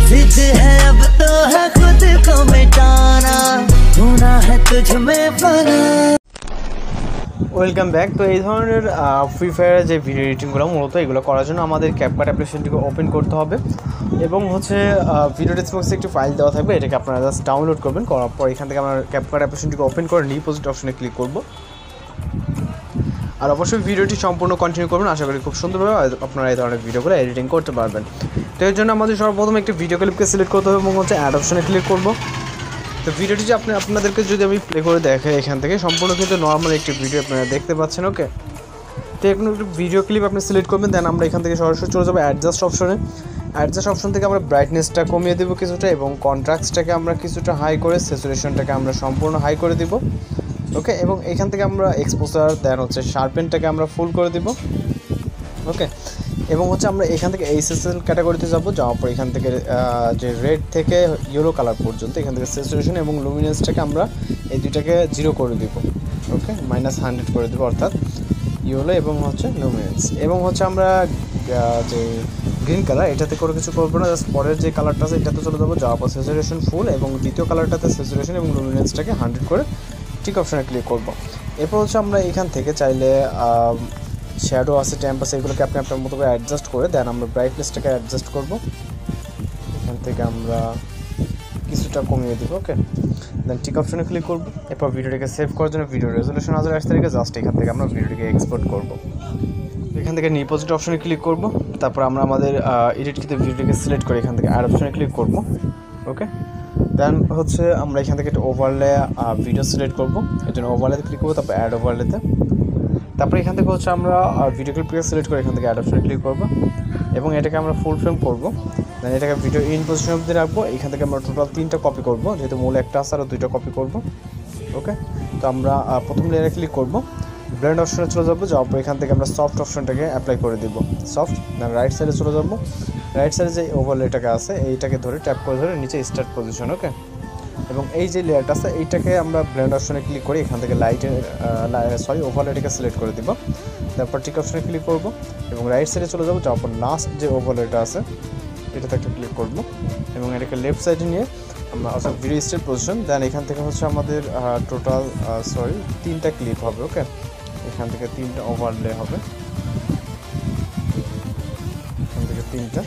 जिद है अब तो है खुद को मिटाना, होना है तुझ में फना। Welcome back. তো এই ধরনের ফ্রি ফায়ারের যে ভিডিও এডিটিংগুলো মূলত এগুলো করার জন্য আমাদের ক্যাপকাট অ্যাপ্লিকেশনটিকে ওপেন করতে হবে এবং ভিডিও ডেসক্রিপশনে একটি ফাইল দেওয়া থাকবে, এটাকে আপনারা জাস্ট ডাউনলোড করবেন। করার পর এখান থেকে আমরা ক্যাপকাট অ্যাপ্লিকেশনটিকে ওপেন করে নিউ প্রজেক্ট অপশনে ক্লিক করব। আর অবশ্যই ভিডিওটি সম্পূর্ণ কন্টিনিউ করবেন, আশা করি খুব সুন্দরভাবে আপনারা এই ধরনের ভিডিওগুলো এডিটিং করতে পারবেন। তো এর জন্য আমাদের সর্বপ্রথম একটি ভিডিও ক্লিপকে সিলেক্ট করতে হবে এবং অ্যাড অপশনে ক্লিক করব। তো ভিডিওটি যে আপনাদেরকে যদি আমি প্লে করে দেখাই, এখান থেকে সম্পূর্ণ কিন্তু নর্মাল একটি ভিডিও আপনারা দেখতে পাচ্ছেন। ওকে, তো এখন একটু ভিডিও ক্লিপ আপনি সিলেক্ট করবেন, দেন আমরা এখান থেকে সরাসরি চলে যাবো অ্যাডজাস্ট অপশনে। অ্যাডজাস্ট অপশন থেকে আমরা ব্রাইটনেসটা কমিয়ে দেবো কিছুটা এবং কন্ট্রাস্টটাকে আমরা কিছুটা হাই করে স্যাচুরেশনটাকে আমরা সম্পূর্ণ হাই করে দিব। ওকে, এবং এখান থেকে আমরা এক্সপোজার দেন শার্পেনটাকে আমরা ফুল করে দিব। ওকে, এবং আমরা এখান থেকে এইচএসএল ক্যাটাগরিতে যাওয়ার পর এখান থেকে যে রেড থেকে ইয়েলো কালার পর্যন্ত এখান থেকে স্যাচুরেশন এবং লুমিনেন্সটাকে আমরা এই দুইটাকে 0 করে দিব। ওকে, -100 করে দেবো, অর্থাৎ ইয়েলো এবং লুমিনেন্স। এবং আমরা যে গ্রিন কালার এটাতে করে কিছু করবো না, জাস্ট পরের যে কালারটা আছে এটাতে চলে যাবো, যাওয়ার পর স্যাচুরেশন ফুল এবং দ্বিতীয় কালারটাতে স্যাচুরেশন এবং লুমিনেন্সটাকে 100 করে ঠিক অপশানে ক্লিক করবো। এরপর আমরা এখান থেকে চাইলে শ্যাডো আছে, ট্যাম্প আছে, এগুলোকে আপনি আপনার মতো করে অ্যাডজাস্ট করে দেন আমরা ব্রাইটনেসটাকে অ্যাডজাস্ট করব। এখান থেকে আমরা কিছুটা কমিয়ে দিব। ওকে, দেন ঠিক অপশনে ক্লিক করব। এরপর ভিডিওটাকে সেভ করার জন্য ভিডিও রেজলিউশন 1080 তারিখে জাস্ট এখান থেকে আমরা ভিডিওটাকে এক্সপোর্ট করব। এখান থেকে নিউ প্রজেক্ট অপশনে ক্লিক করব। তারপর আমরা আমাদের এডিট কিতে ভিডিওটাকে সিলেক্ট করে এখান থেকে অ্যাড অপশনে ক্লিক করব। ওকে, দেন আমরা এখান থেকে একটা ওভারলে ভিডিও সিলেক্ট করব, এর জন্য ওভারলেতে ক্লিক করব, তারপর অ্যাড ওভারলেতে। তারপরে এখান থেকে আমরা ভিডিও ক্লিপকে সিলেক্ট করে এখান থেকে অ্যাড অপশনে ক্লিক করব এবং এটাকে আমরা ফুল ফ্রেম করব। দেন এটাকে ভিডিও ইন পজিশন অবধি রাখবো। এখান থেকে আমরা টোটাল 3টা কপি করব, যেহেতু মূল একটা আছে আর 2টা কপি করব। ওকে, তো আমরা প্রথম লেয়ারে ক্লিক করব, ব্লেন্ড অপশনে চলে যাবো, যাওয়ার পর এখান থেকে আমরা সফট অপশনটাকে অ্যাপ্লাই করে দিব। সফট, দেন রাইট সাইডে চলে যাবো, রাইট সাইডে যে ওভারলেটাকে আছে এইটাকে ধরে ট্যাপ করে ধরে নিচে স্টার্ট পজিশন। ওকে, এবং এই যে লেয়ারটা আছে এইটাকে আমরা ব্লেন্ড অপশনে ক্লিক করি, এখান থেকে ওভারলেটাকে সিলেক্ট করে দিব। তারপর ঠিক অপশনে ক্লিক করব এবং রাইট সাইডে চলে যাবো, যাওয়ার পর লাস্ট যে ওভারলেটা আছে এটাতে একটা ক্লিক করব এবং এটাকে লেফট সাইডে নিয়ে আমরা ভিডিও স্টার্ট পজিশন। দেন এখান থেকে আমাদের টোটাল 3টা ক্লিপ হবে। ওকে, এখান থেকে 3টা ওভারলে হবে, এখান থেকে 3টা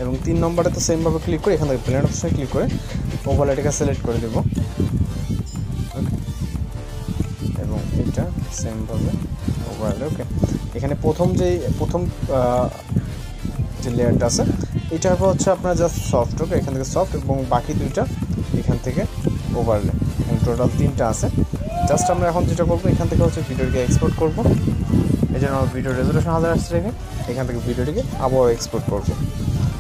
এবং 3 নম্বরটাতে সেমভাবে ক্লিক করে এখান থেকে ব্লেন্ড অপশনে ক্লিক করে ওভারলেটাকে সিলেক্ট করে দেব। ওকে, এবং এটা সেমভাবে ওভারলে। ওকে, এখানে প্রথম যে লেয়ারটা আছে এটা হবে আপনার জাস্ট সফট। ওকে, এখান থেকে সফট এবং বাকি 2টা এখান থেকে ওভারলে, এখানে টোটাল 3টা আছে। জাস্ট আমরা এখন যেটা করবো এখান থেকে ভিডিওটিকে এক্সপোর্ট করবো, এই জন্য আমার ভিডিও রেজলিউশন 1080 রেখে এখান থেকে ভিডিওটিকে আবারও এক্সপোর্ট করবো।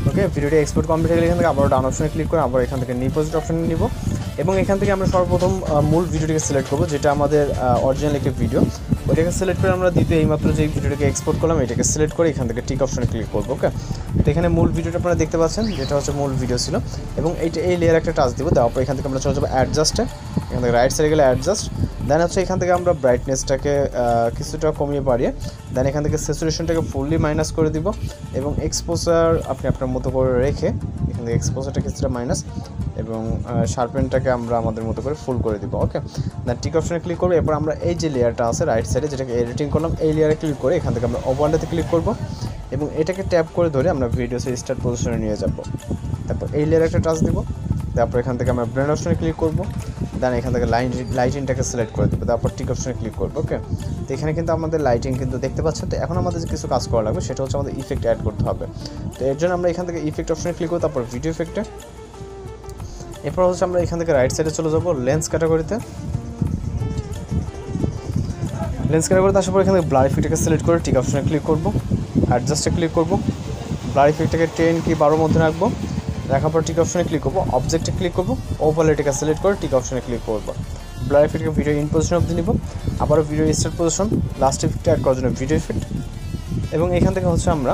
ওকে, ভিডিওটি এক্সপোর্ট কমপ্লিট হলে এখান থেকে আবার ডাউন অপশনে ক্লিক করে আবার এখান থেকে নিউ প্রজেক্ট অপশনে নিব এবং এখান থেকে আমরা সর্বপ্রথম মূল ভিডিওটিকে সিলেক্ট করবো, যেটা আমাদের অরিজিনাল একটি ভিডিও, ওইটাকে সিলেক্ট করে আমরা দ্বিতীয় এইমাত্র যে ভিডিওটাকে এক্সপোর্ট করলাম এটাকে সিলেক্ট করে এখান থেকে ঠিক অপশনে ক্লিক করবো। ওকে, তো এখানে মূল ভিডিওটা আপনারা দেখতে পাচ্ছেন, যেটা মূল ভিডিও ছিল এবং এই লেয়ার একটা টাচ দিব। দেওয়ার পর এখান থেকে আমরা চলে যাবো অ্যাডজাস্টে, এখান থেকে রাইট সাইডে গেলে অ্যাডজাস্ট, দেন এখান থেকে আমরা ব্রাইটনেসটাকে কিছুটা কমিয়ে বাড়িয়ে দেন এখান থেকে স্যাচুরেশনটাকে ফুললি মাইনাস করে দিব এবং এক্সপোজার আপনি আপনার মতো করে রেখে এখান থেকে এক্সপোজারটা কিছুটা মাইনাস এবং শার্পেনটাকে আমরা আমাদের মতো করে ফুল করে দিব। ওকে, দেন ঠিক অপশনে ক্লিক করবো। এরপর আমরা এই যে লেয়ারটা আছে রাইট সাইডে যেটাকে এডিটিং করলাম এই লেয়ারে ক্লিক করে এখান থেকে আমরা ওভারলেতে ক্লিক করব এবং এটাকে ট্যাপ করে ধরে আমরা ভিডিওতে স্টার্ট পজিশনে নিয়ে যাব। তারপর এই লেয়ারে একটা টাচ দিব, তারপর এখান থেকে আমরা ব্লেন্ড অপশনে ক্লিক করব, দেন এখান থেকে লাইটিংটাকে সিলেক্ট করে দেবো, তারপর ঠিক অপশনে ক্লিক করবো। ওকে, তো এখানে কিন্তু আমাদের লাইটিং কিন্তু দেখতে পাচ্ছেন। তো এখন আমাদের কিছু কাজ করা লাগবে, সেটা আমাদের ইফেক্ট অ্যাড করতে হবে। তো এর জন্য আমরা এখান থেকে ইফেক্ট অপশনে ক্লিক করব, তারপর ভিডিও ইফেক্টে। এরপর আমরা এখান থেকে রাইট সাইডে চলে যাবো লেন্স ক্যাটাগরিতে। লেন্স ক্যাটাগরিতে আসার পর এখান থেকে ব্লার ইফেক্টটাকে সিলেক্ট করে ঠিক অপশনে ক্লিক করব, অ্যাডজাস্টে ক্লিক করব, ব্লার ইফেক্টটাকে 10 কি 12 মধ্যে রাখবো। রাখার পর ঠিক অপশনে ক্লিক করবো, অবজেক্টে ক্লিক করবো, ওভারলেটাকে সিলেক্ট করে ঠিক অপশনে ক্লিক করবো। ব্লার ইফেক্টকে ভিডিও ইন পজিশন অবধি নিব, আবারও video start position, last effect add করার জন্য ভিডিও ইফেক্ট এবং এখান থেকে আমরা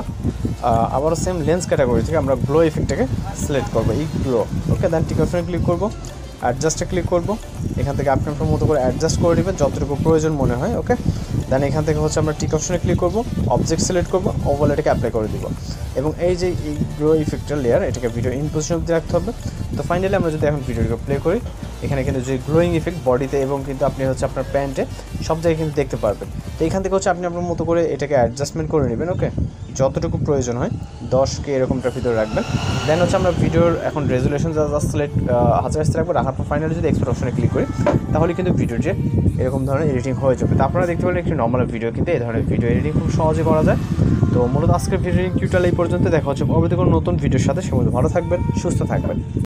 আবারও সেম লেন্স ক্যাটাগরি থেকে আমরা গ্লো ইফেক্টটাকে সিলেক্ট করবো, এই গ্লো। ওকে, দেন ঠিক অপশনে ক্লিক করবো, অ্যাডজাস্টে ক্লিক করব, এখান থেকে আপনি আপনার মতো করে অ্যাডজাস্ট করে নেবেন যতটুকু প্রয়োজন মনে হয়। ওকে, দেন এখান থেকে হচ্ছে আমরা টিক অপশনে ক্লিক করব, অবজেক্ট সিলেক্ট করব, ওভারলেটাকে অ্যাপ্লাই করে দিব এবং এই যে এই গ্লো ইফেক্টের লেয়ার এটাকে ভিডিও ইন পজিশন অবধি রাখতে হবে। তো ফাইনালি আমরা যদি এখন ভিডিওটাকে প্লে করি, এখানে কিন্তু যে গ্লোয়িং ইফেক্ট বডিতে এবং কিন্তু আপনি হচ্ছে আপনার প্যান্টে সব জায়গায় কিন্তু দেখতে পারবেন। তো এখান থেকে হচ্ছে আপনি আপনার মতো করে এটাকে অ্যাডজাস্টমেন্ট করে নেবেন। ওকে, যতটুকু প্রয়োজন হয় 10K এরকমটার ভিতরে রাখবেন। দেন হচ্ছে আমরা ভিডিওর এখন রেজুলেশন জাস্ট সিলেক্ট 1080 রাখবো, রাখার পর ফাইনালি যদি এক্সপোর্ট অপশনে ক্লিক করি তাহলে কিন্তু ভিডিওর যে এরকম ধরনের এডিটিং হয়ে যাবে। তো আপনারা দেখতে পারেন একটি নর্মাল ভিডিও কিন্তু এই ধরনের ভিডিও এডিটিং খুব সহজে করা যায়। তো মূলত আজকের ভিডিও টিউটোরিয়াল এই পর্যন্ত, দেখা হচ্ছে পরবর্তী কোনো নতুন ভিডিওর সাথে। সে ভালো থাকবেন, সুস্থ থাকবেন।